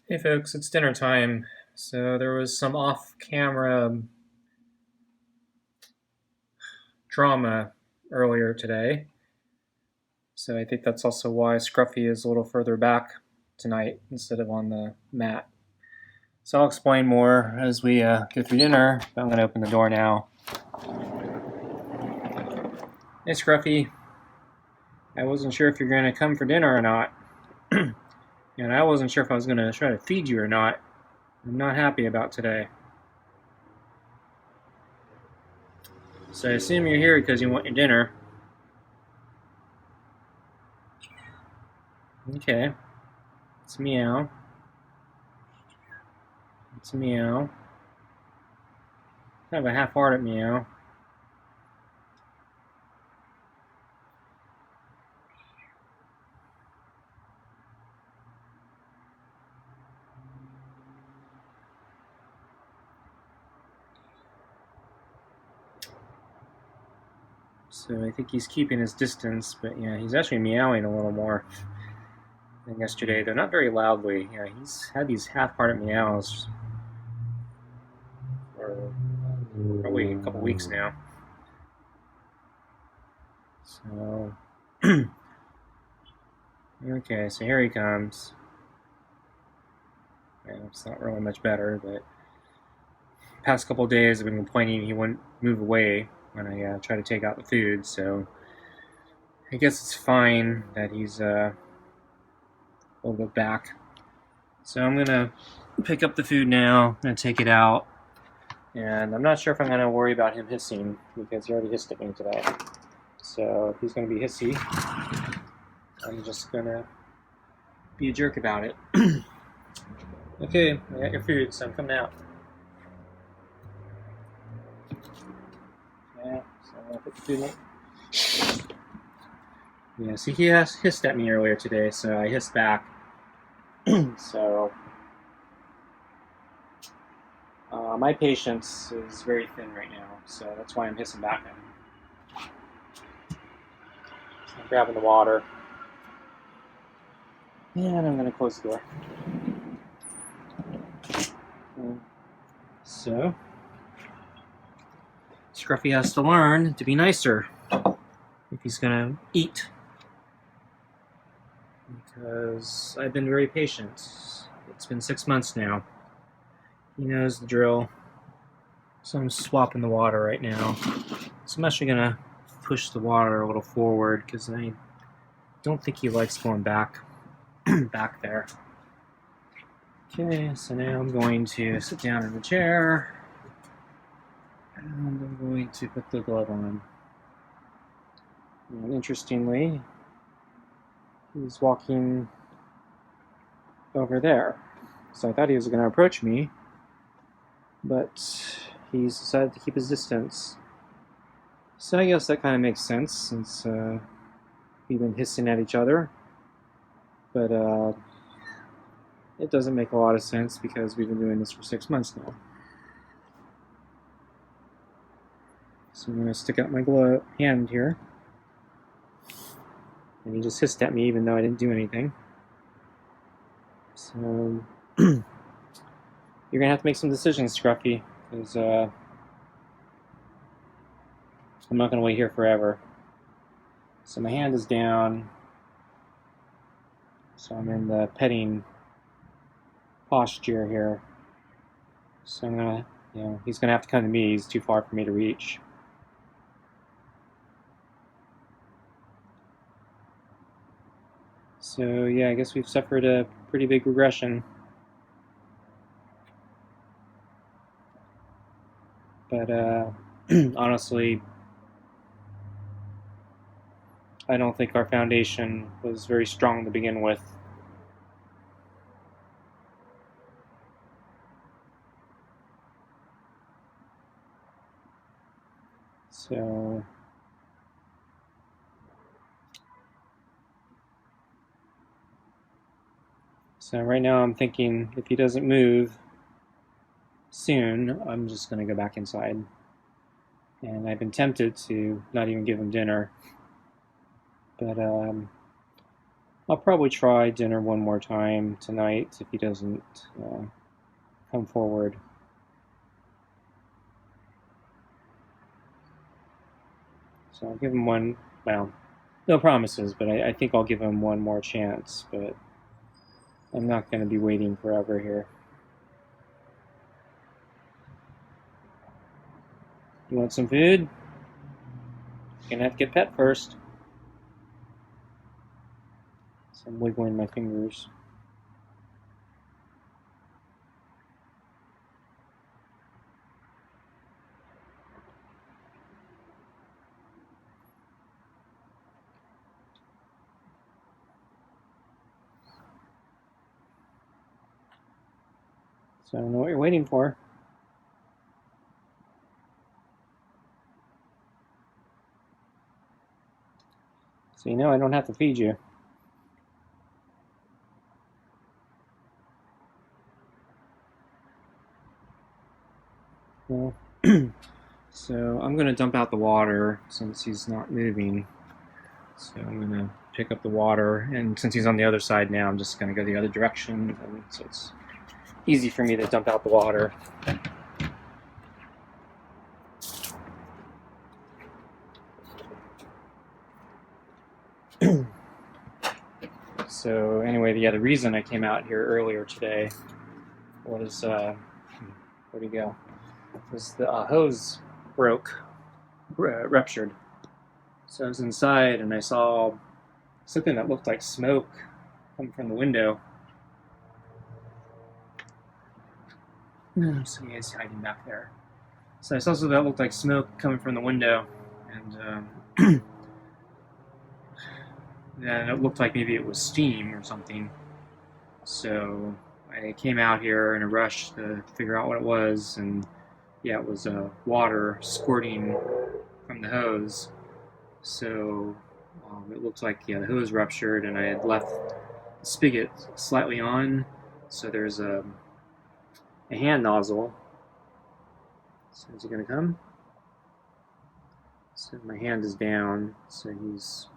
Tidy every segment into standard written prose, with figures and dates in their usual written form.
Hey folks, it's dinner time. So there was some off-camera drama earlier today. So I think that's also why Scruffy is a little further back tonight instead of on the mat. So I'll explain more as we go through dinner. I'm going to open the door now. Hey Scruffy, I wasn't sure if you're going to come for dinner or not. And I wasn't sure if I was going to try to feed you or not. I'm not happy about today. So I assume you're here because you want your dinner. Okay. It's meow. It's a meow. Kind of a half-hearted meow. So I think he's keeping his distance, but yeah, he's actually meowing a little more than yesterday, though not very loudly. Yeah, he's had these half-hearted meows for probably a couple weeks now. So, okay, so here he comes. Yeah, it's not really much better, but past couple days I've been complaining he wouldn't move away when I try to take out the food, so I guess it's fine that he's a little bit back. So I'm gonna pick up the food now. I'm gonna take it out, and I'm not sure if I'm gonna worry about him hissing because he already hissed at me today. So if he's gonna be hissy, I'm just gonna be a jerk about it. Okay, I got your food, so I'm coming out. Yeah, so I'm gonna put the food in. Yeah, see, he hissed at me earlier today, so I hissed back. So my patience is very thin right now, so that's why I'm hissing back at him. So I'm grabbing the water, and I'm going to close the door. So Scruffy has to learn to be nicer if he's going to eat, because I've been very patient. It's been 6 months now. He knows the drill. So I'm swapping the water right now. So I'm actually going to push the water a little forward because I don't think he likes going back there. Okay, so now I'm going to sit down in the chair and I'm going to put the glove on. And interestingly, he's walking over there. So I thought he was going to approach me, but he's decided to keep his distance. So I guess that kind of makes sense since we've been hissing at each other. But it doesn't make a lot of sense because we've been doing this for 6 months now. So I'm going to stick out my hand here. And he just hissed at me even though I didn't do anything. So you're going to have to make some decisions, Scruffy, because I'm not going to wait here forever. So my hand is down. So I'm in the petting posture here. So I'm going to, he's going to have to come to me. He's too far for me to reach. So yeah, I guess we've suffered a pretty big regression. But honestly, I don't think our foundation was very strong to begin with. So right now I'm thinking if he doesn't move soon, I'm just going to go back inside. And I've been tempted to not even give him dinner. But I'll probably try dinner one more time tonight if he doesn't come forward. So I'll give him one, well, no promises, but I think I'll give him one more chance, but I'm not going to be waiting forever here. You want some food? You're going to have to get pet first. So I'm wiggling my fingers. So I don't know what you're waiting for. So you know I don't have to feed you. Well, so I'm going to dump out the water since he's not moving. So I'm going to pick up the water, and since he's on the other side now, I'm just going to go the other direction, and so it's easy for me to dump out the water. So anyway, yeah, the reason I came out here earlier today was, where'd he go? Was the hose broke, ruptured. So I was inside and I saw something that looked like smoke coming from the window. So he is hiding back there. So I saw something that looked like smoke coming from the window, and then it looked like maybe it was steam or something. So I came out here in a rush to figure out what it was, and yeah, it was water squirting from the hose. So it looked like, yeah, the hose ruptured, and I had left the spigot slightly on, so there's a hand nozzle. So is he gonna come? So my hand is down, so he's...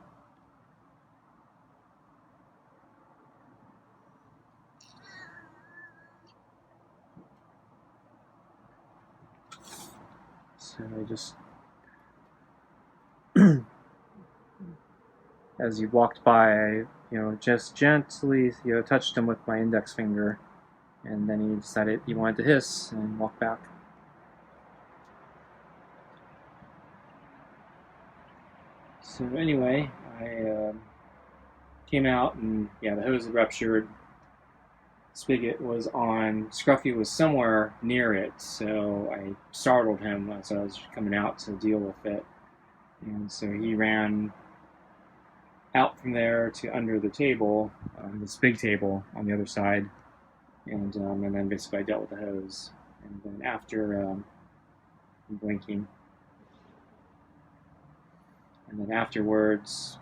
So I just... as he walked by, I, just gently, touched him with my index finger, and then he decided he wanted to hiss and walk back. So anyway, I came out, and yeah, the hose had ruptured. Spigot was on. Scruffy was somewhere near it, so I startled him as I was coming out to deal with it. And so he ran out from there to under the table, this big table on the other side, and then basically I dealt with the hose. And then after blinking, and then afterwards,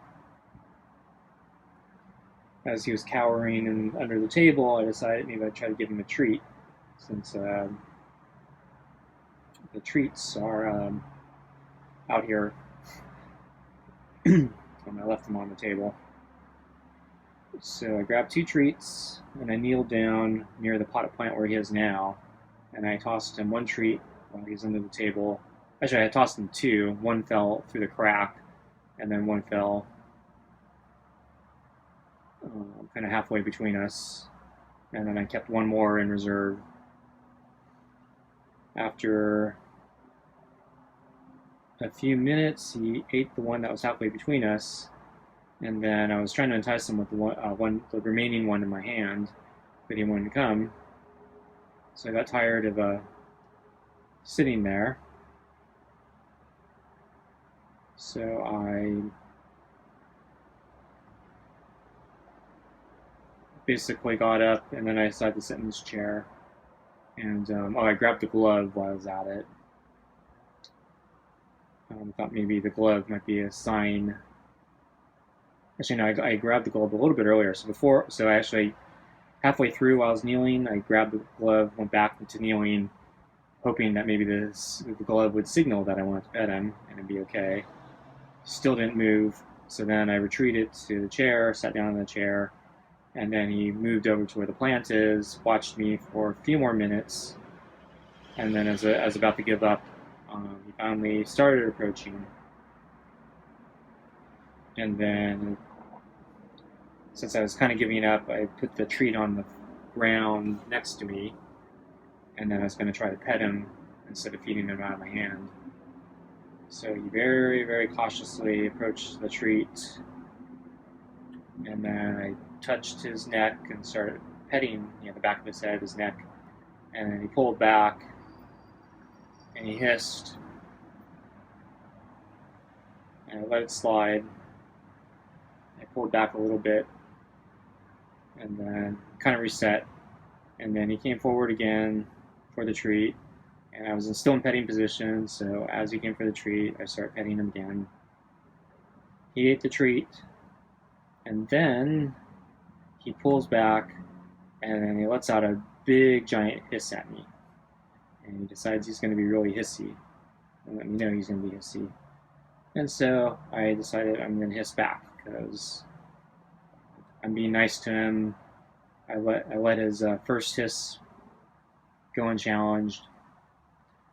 as he was cowering under the table, I decided maybe I'd try to give him a treat, since the treats are out here. And I left them on the table. So I grabbed 2 treats, and I kneeled down near the potted plant where he is now, and I tossed him 1 treat while he was under the table. Actually, I tossed him 2. 1 fell through the crack, and then 1 fell kind of halfway between us, and then I kept 1 more in reserve. After a few minutes, he ate the one that was halfway between us, and then I was trying to entice him with the remaining one in my hand, but he wouldn't come. So I got tired of sitting there. So I basically got up, and then I decided to sit in this chair. And I grabbed the glove while I was at it. I thought maybe the glove might be a sign. Actually, no, I grabbed the glove a little bit earlier. So I actually, halfway through while I was kneeling, I grabbed the glove, went back into kneeling, hoping that maybe the glove would signal that I wanted to pet him and it'd be okay. Still didn't move. So then I retreated to the chair, sat down in the chair, and then he moved over to where the plant is, watched me for a few more minutes, and then as I was about to give up, he finally started approaching. And then, since I was kind of giving up, I put the treat on the ground next to me, and then I was going to try to pet him instead of feeding him out of my hand. So he very, very cautiously approached the treat, and then I touched his neck and started petting the back of his head, his neck, and then he pulled back, and he hissed, and I let it slide. I pulled back a little bit, and then kind of reset, and then he came forward again for the treat, and I was still in petting position, so as he came for the treat, I started petting him again. He ate the treat, and then he pulls back, and then he lets out a big giant hiss at me, and he decides he's going to be really hissy, and let me know he's going to be hissy. And so I decided I'm going to hiss back, because I'm being nice to him. I let his first hiss go unchallenged.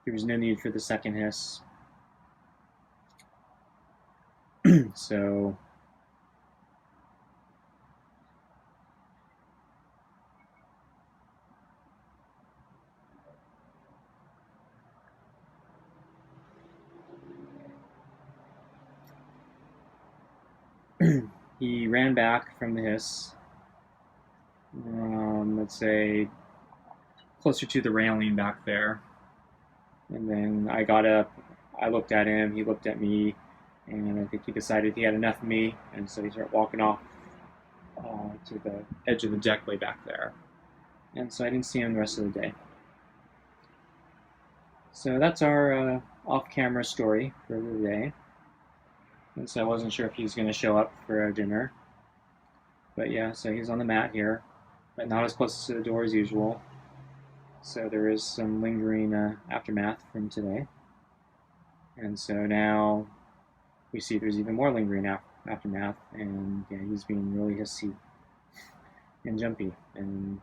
There was no need for the second hiss. So he ran back from the hiss, let's say closer to the railing back there. And then I got up, I looked at him, he looked at me, and I think he decided he had enough of me, and so he started walking off to the edge of the deck way back there. And so I didn't see him the rest of the day. So that's our off-camera story for the day. And so I wasn't sure if he was going to show up for dinner. But yeah, so he's on the mat here, but not as close to the door as usual. So there is some lingering aftermath from today. And so now we see there's even more lingering aftermath, and yeah, he's being really hissy and jumpy. And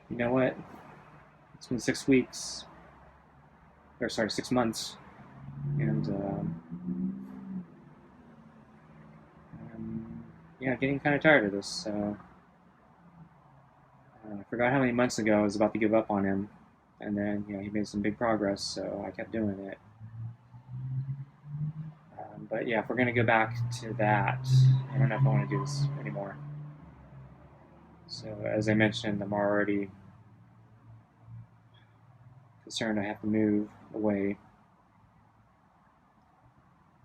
you know what? It's been 6 weeks, or sorry, 6 months, and yeah, getting kind of tired of this. So I forgot how many months ago I was about to give up on him, and then he made some big progress, so I kept doing it. But yeah, if we're gonna go back to that, I don't know if I want to do this anymore. So as I mentioned, I'm already concerned I have to move away.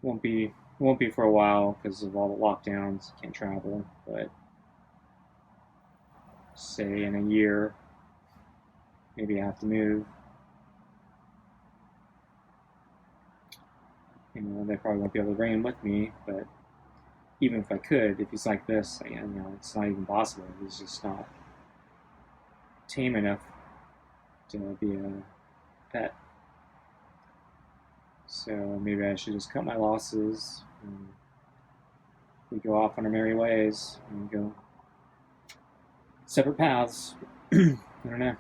Won't be for a while because of all the lockdowns. Can't travel, but say in a year, maybe I have to move. They probably won't be able to bring him with me, but even if I could, if he's like this, it's not even possible. He's just not tame enough to be a pet. So maybe I should just cut my losses and we go off on our merry ways and go separate paths. I don't know.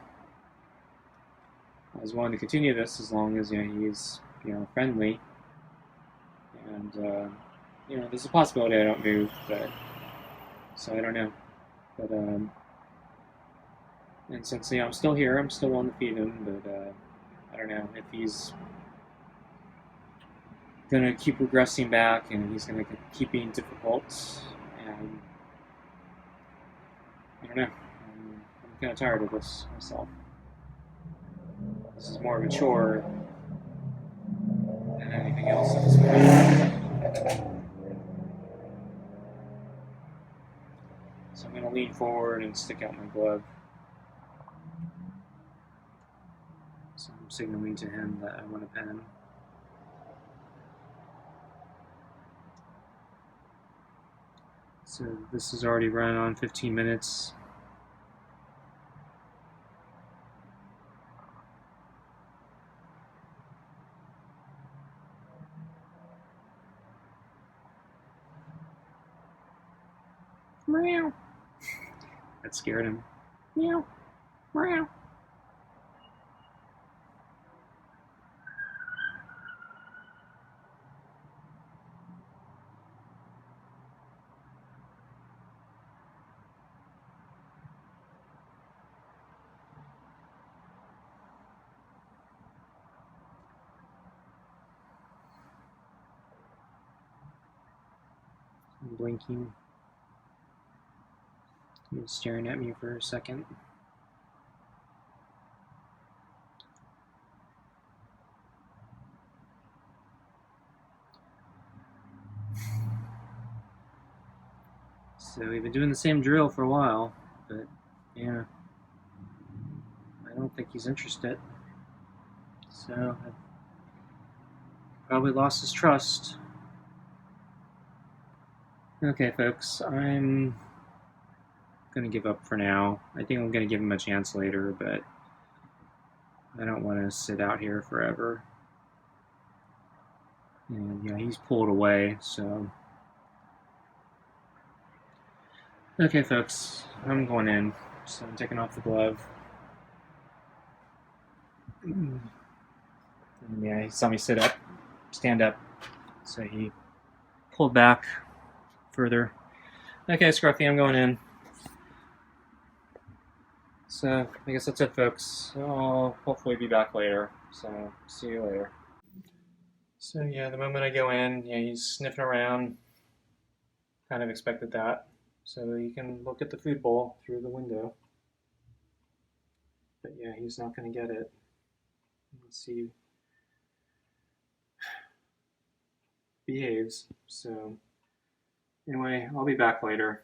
I was willing to continue this as long as he's friendly, and there's a possibility I don't move, but so I don't know. But and since I'm still here, I'm still willing to feed him, but I don't know if he's gonna keep regressing back and he's gonna keep being difficult, and I don't know. I'm kind of tired of this myself. This is more of a chore than anything else at this point. So I'm gonna lean forward and stick out my glove. So I'm signaling to him that I want to pet him. So this is already run on 15 minutes. Meow. That scared him. Meow. Meow. I'm blinking. He was staring at me for a second. So we've been doing the same drill for a while, but yeah, I don't think he's interested. So I probably lost his trust. Okay, folks, I'm gonna give up for now. I think I'm gonna give him a chance later, but I don't want to sit out here forever. And yeah, he's pulled away, so. Okay, folks, I'm going in. So I'm taking off the glove. And yeah, he saw me stand up. So he pulled back further. Okay, Scruffy, I'm going in. So I guess that's it, folks. I'll hopefully be back later. So see you later. So yeah, the moment I go in, yeah, he's sniffing around. Kind of expected that. So you can look at the food bowl through the window. But yeah, he's not going to get it. Let's see. Behaves. So anyway, I'll be back later.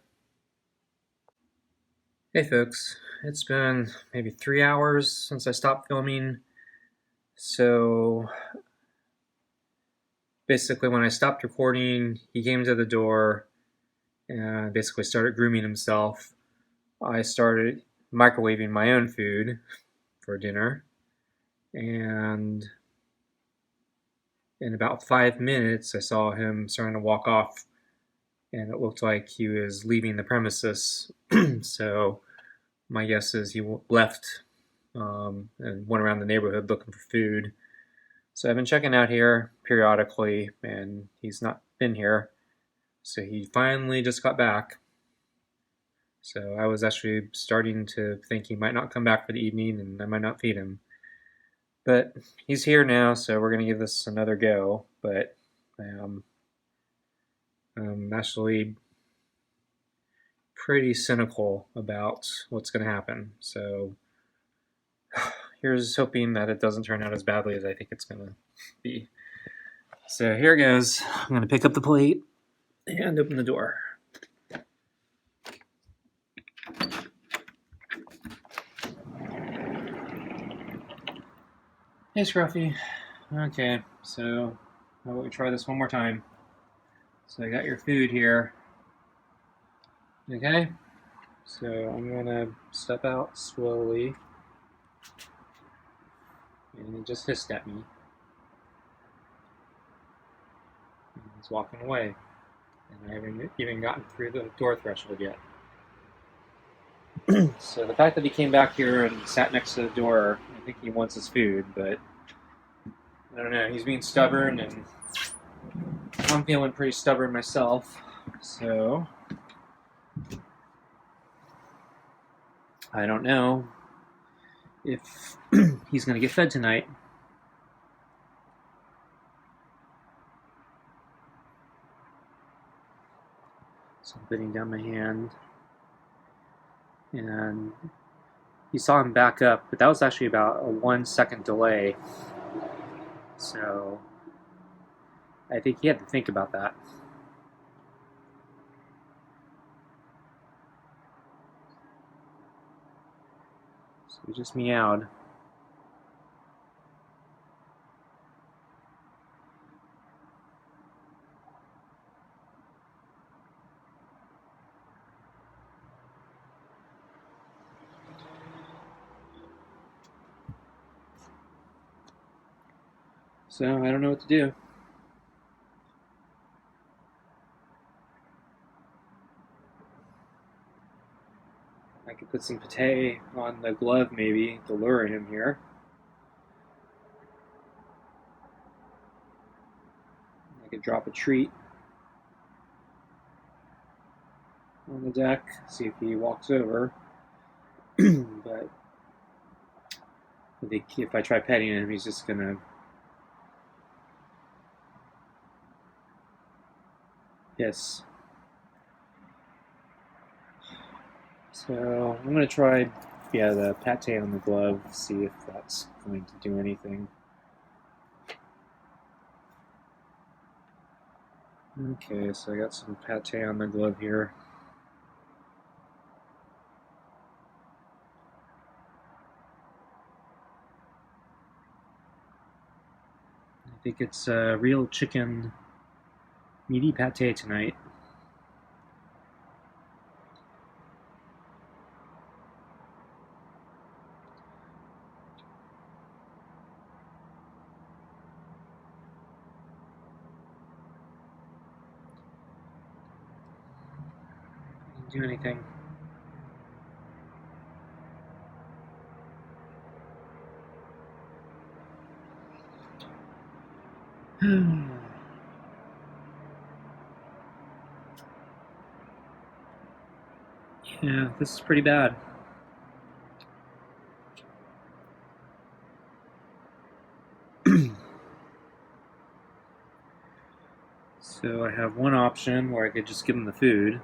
Hey folks, it's been maybe 3 hours since I stopped filming. So basically when I stopped recording, he came to the door and basically started grooming himself. I started microwaving my own food for dinner, and in about 5 minutes I saw him starting to walk off, and it looked like he was leaving the premises. So my guess is he left and went around the neighborhood looking for food. So I've been checking out here periodically, and he's not been here. So he finally just got back. So I was actually starting to think he might not come back for the evening, and I might not feed him. But he's here now, so we're going to give this another go. But I'm actually pretty cynical about what's going to happen. So here's hoping that it doesn't turn out as badly as I think it's going to be. So here it goes. I'm going to pick up the plate and open the door. Hey, Scruffy. Okay, so how about we try this one more time? So I got your food here. Okay, so I'm going to step out slowly. And he just hissed at me. And he's walking away. And I haven't even gotten through the door threshold yet. So the fact that he came back here and sat next to the door, I think he wants his food, but I don't know, he's being stubborn, and I'm feeling pretty stubborn myself, so I don't know if he's going to get fed tonight. So I'm putting down my hand, and he saw him back up, but that was actually about a 1 second delay. So I think he had to think about that. So he just meowed. So I don't know what to do. I could put some pate on the glove maybe to lure him here. I could drop a treat on the deck, see if he walks over. But I think if I try petting him, he's just gonna hiss. So I'm gonna try, the pate on the glove, see if that's going to do anything. Okay, so I got some pate on the glove here. I think it's real chicken meaty pate tonight. Didn't do anything. Yeah, this is pretty bad. So I have one option where I could just give him the food,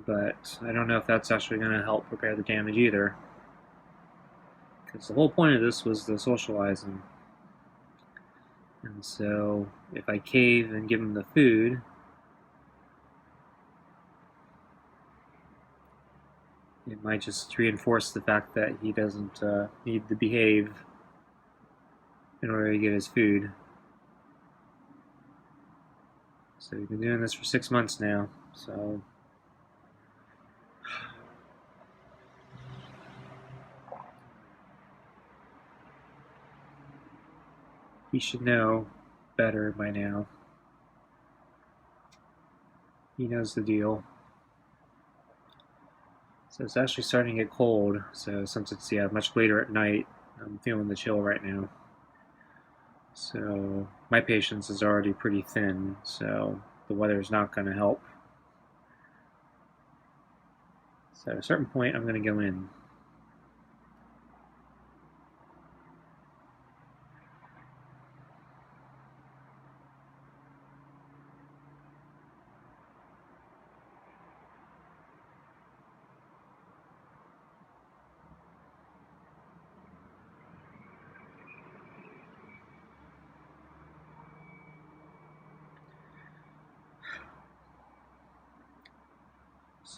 but I don't know if that's actually going to help repair the damage either. Because the whole point of this was to socialize him. And so if I cave and give him the food, it might just reinforce the fact that he doesn't need to behave in order to get his food. So we've been doing this for 6 months now, so he should know better by now. He knows the deal. So it's actually starting to get cold, so since it's much later at night, I'm feeling the chill right now. So my patience is already pretty thin, so the weather is not going to help. So at a certain point, I'm going to go in.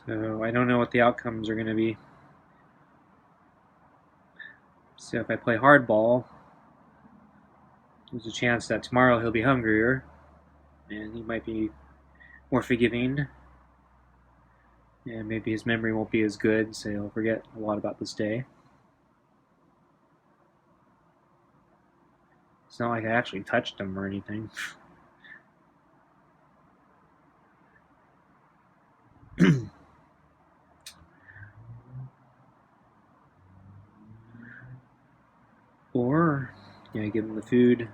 So I don't know what the outcomes are going to be. So if I play hardball, there's a chance that tomorrow he'll be hungrier, and he might be more forgiving, and maybe his memory won't be as good, so he'll forget a lot about this day. It's not like I actually touched him or anything. Or, give him the food,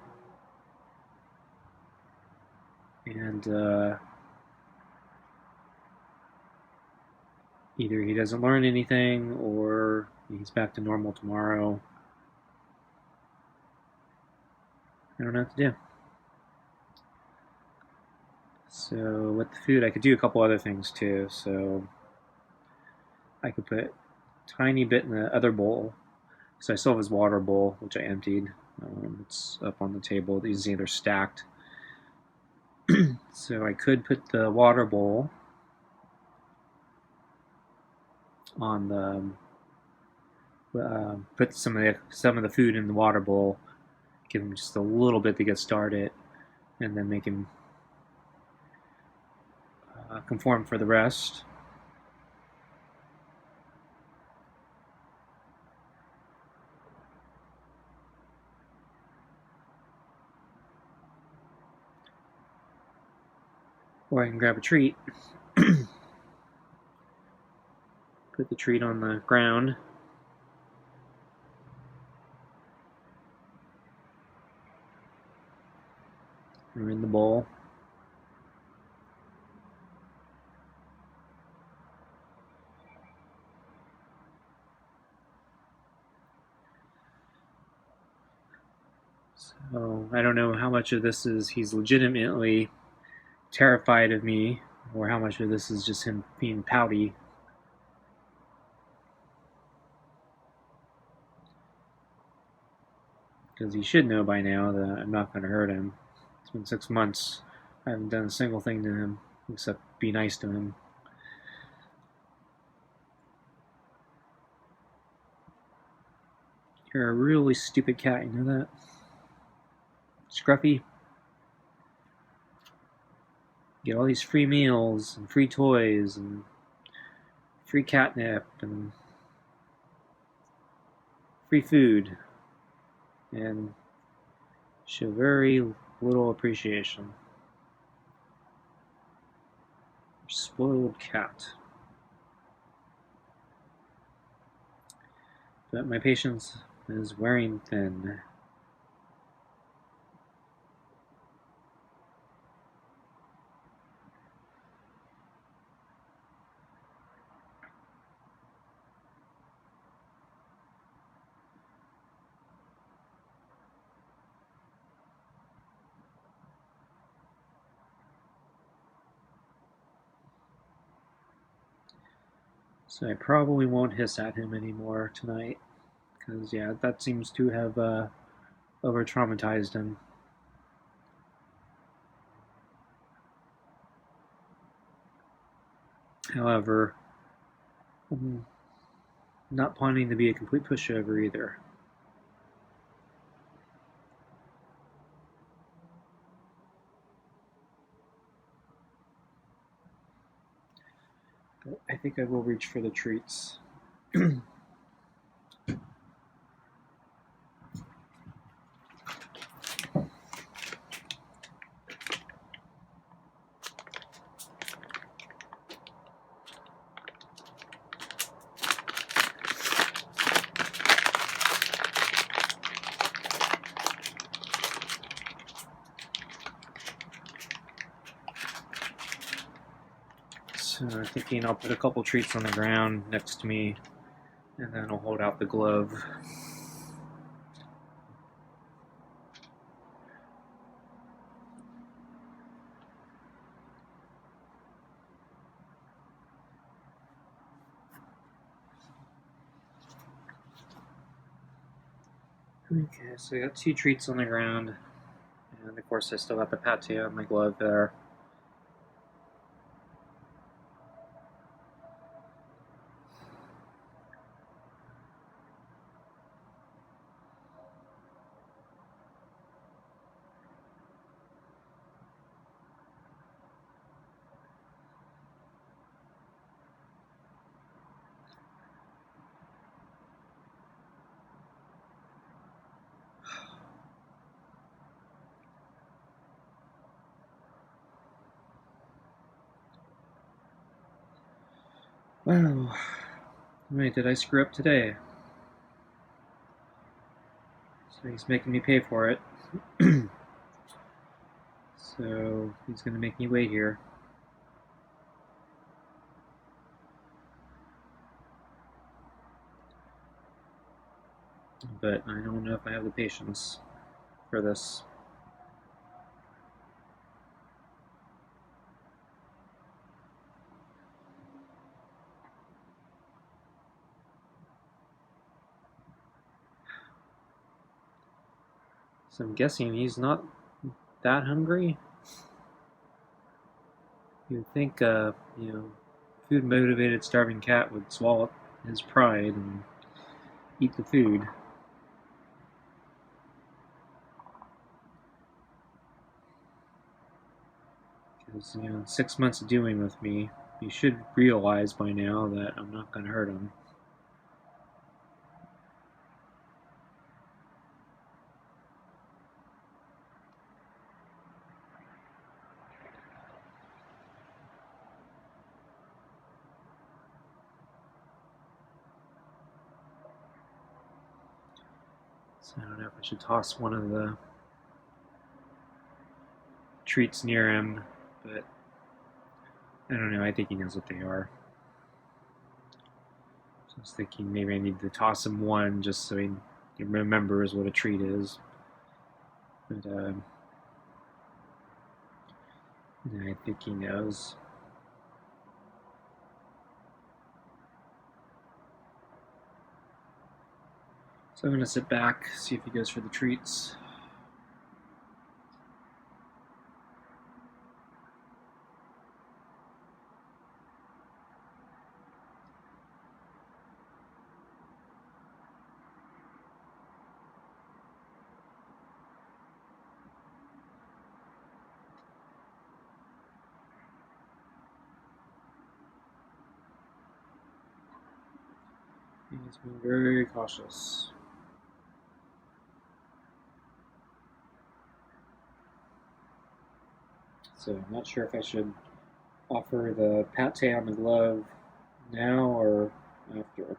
and either he doesn't learn anything or he's back to normal tomorrow. I don't know what to do. So with the food, I could do a couple other things too. So I could put a tiny bit in the other bowl. So I still have his water bowl, which I emptied. It's up on the table. These are stacked. So I could put the water bowl on the put some of the food in the water bowl, give him just a little bit to get started, and then make him conform for the rest. Or I can grab a treat. Put the treat on the ground. Or in the bowl. So I don't know how much of this is he's legitimately terrified of me, or how much of this is just him being pouty. Because he should know by now that I'm not going to hurt him. It's been 6 months. I haven't done a single thing to him except be nice to him. You're a really stupid cat, you know that? Scruffy. Get all these free meals and free toys and free catnip and free food, and show very little appreciation. Spoiled cat. But my patience is wearing thin. So I probably won't hiss at him anymore tonight, because yeah, that seems to have over traumatized him. However, I'm not planning to be a complete pushover either. But I think I will reach for the treats. So I'm thinking I'll put a couple treats on the ground next to me, and then I'll hold out the glove. Okay, so I got 2 treats on the ground, and of course I still got the pate on my glove there. Wow. Wait, did I screw up today? So he's making me pay for it. So he's going to make me wait here. But I don't know if I have the patience for this. So I'm guessing he's not that hungry. You'd think, food-motivated starving cat would swallow his pride and eat the food. Because, 6 months of dealing with me, he should realize by now that I'm not going to hurt him. So I don't know if I should toss one of the treats near him, but I don't know. I think he knows what they are. So I was thinking maybe I need to toss him one just so he remembers what a treat is. But I think he knows. So I'm going to sit back, see if he goes for the treats. He's being very cautious. So I'm not sure if I should offer the pate on the glove now or after.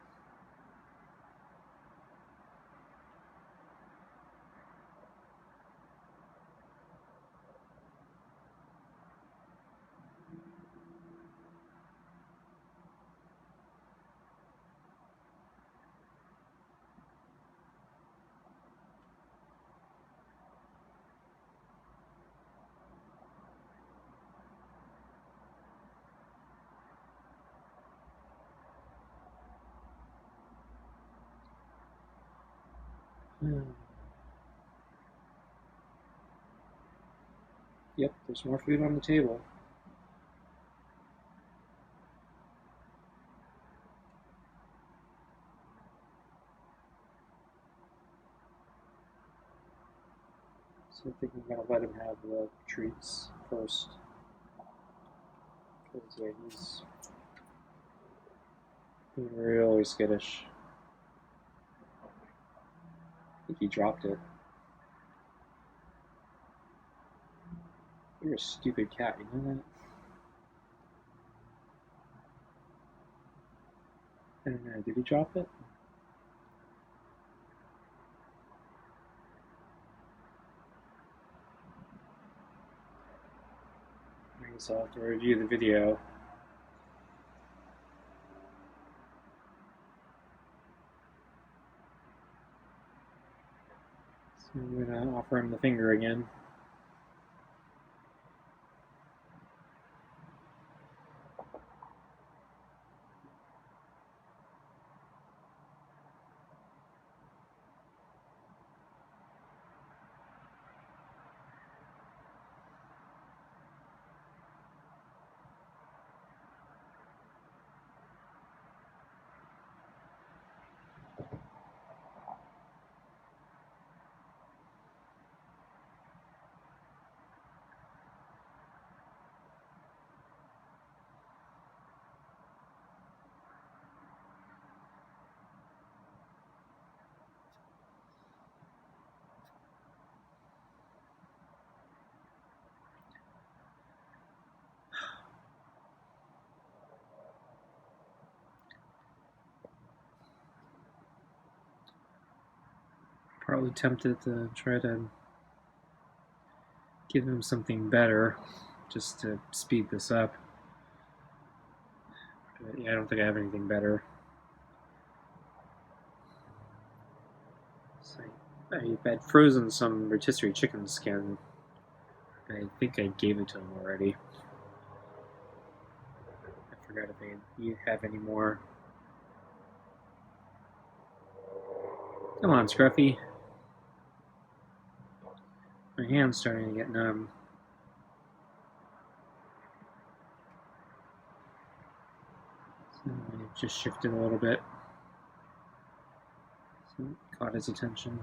Yep, there's more food on the table. So I think I'm going to let him have the treats first. Because yeah, he's being really skittish. I think he dropped it. You're a stupid cat, you know that? I don't know, did he drop it? I guess I'll have to review the video. So I'm going to offer him the finger again. Probably tempted to try to give him something better just to speed this up. But yeah, I don't think I have anything better. So I had frozen some rotisserie chicken skin. I think I gave it to him already. I forgot if I have any more. Come on, Scruffy. My hand's starting to get numb. So I just shifted a little bit. So it caught his attention.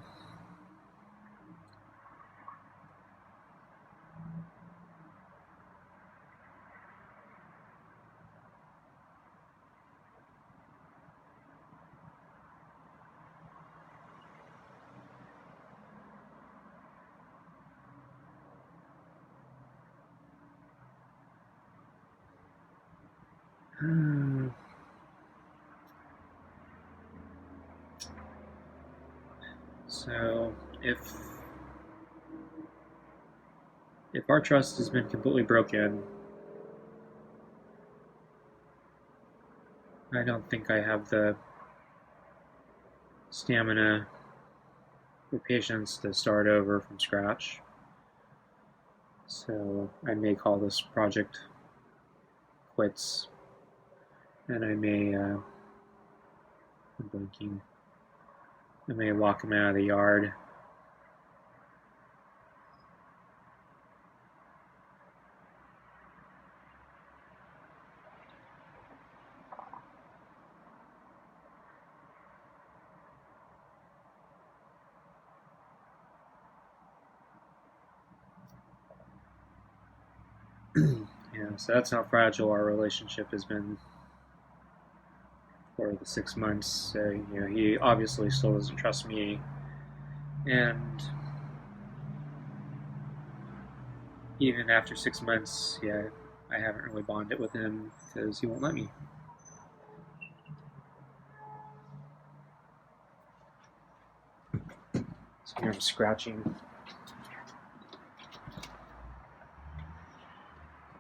So So if our trust has been completely broken, I don't think I have the stamina or patience to start over from scratch. So I may call this project quits, and I may I'm blinking. I may walk him out of the yard. Yeah, so that's how fragile our relationship has been for the 6 months. So, he obviously still doesn't trust me, and even after 6 months, yeah, I haven't really bonded with him because he won't let me. So here I'm scratching.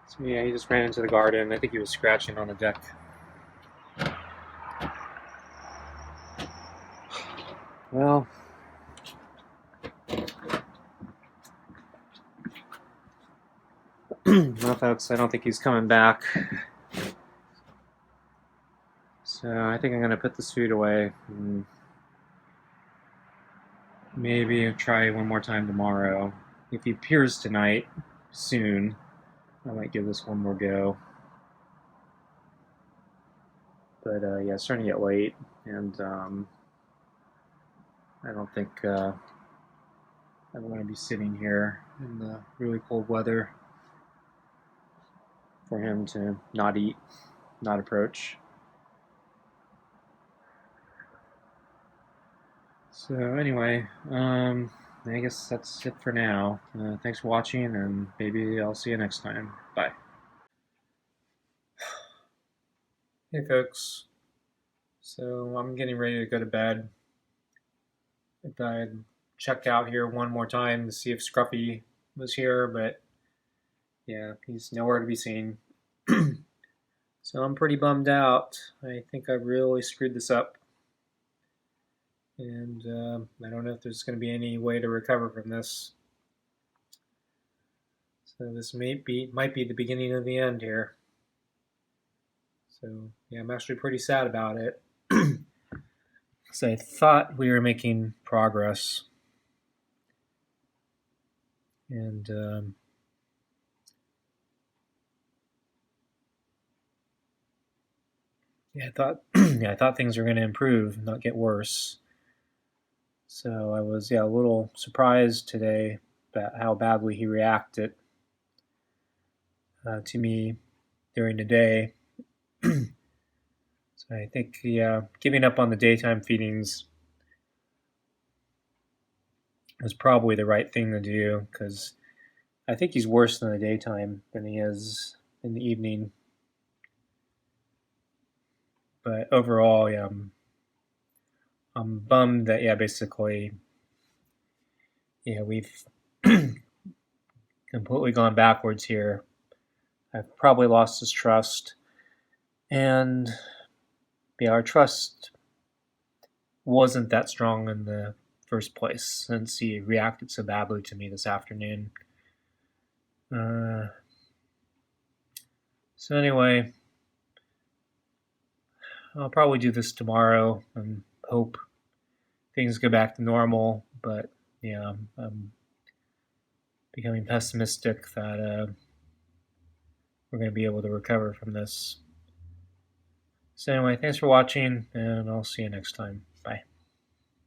So yeah, he just ran into the garden. I think he was scratching on the deck. Well, well, folks, I don't think he's coming back. So I think I'm going to put this food away. And maybe try one more time tomorrow. If he appears tonight, soon, I might give this one more go. But yeah, it's starting to get late, and I don't think I want to be sitting here in the really cold weather for him to not eat, not approach. So anyway, I guess that's it for now. Thanks for watching, and maybe I'll see you next time. Bye. Hey folks. So I'm getting ready to go to bed. I thought I'd check out here one more time to see if Scruffy was here, but yeah, he's nowhere to be seen. So I'm pretty bummed out. I think I really screwed this up. And I don't know if there's going to be any way to recover from this. So this might be the beginning of the end here. So yeah, I'm actually pretty sad about it. So I thought we were making progress, and yeah, I thought things were going to improve, not get worse. So I was a little surprised today about how badly he reacted to me during the day. So I think giving up on the daytime feedings was probably the right thing to do, because I think he's worse in the daytime than he is in the evening. But overall, yeah, I'm bummed that basically, we've completely gone backwards here. I've probably lost his trust, and our trust wasn't that strong in the first place since he reacted so badly to me this afternoon. So anyway, I'll probably do this tomorrow and hope things go back to normal. But yeah, I'm becoming pessimistic that we're going to be able to recover from this. So anyway, thanks for watching, and I'll see you next time.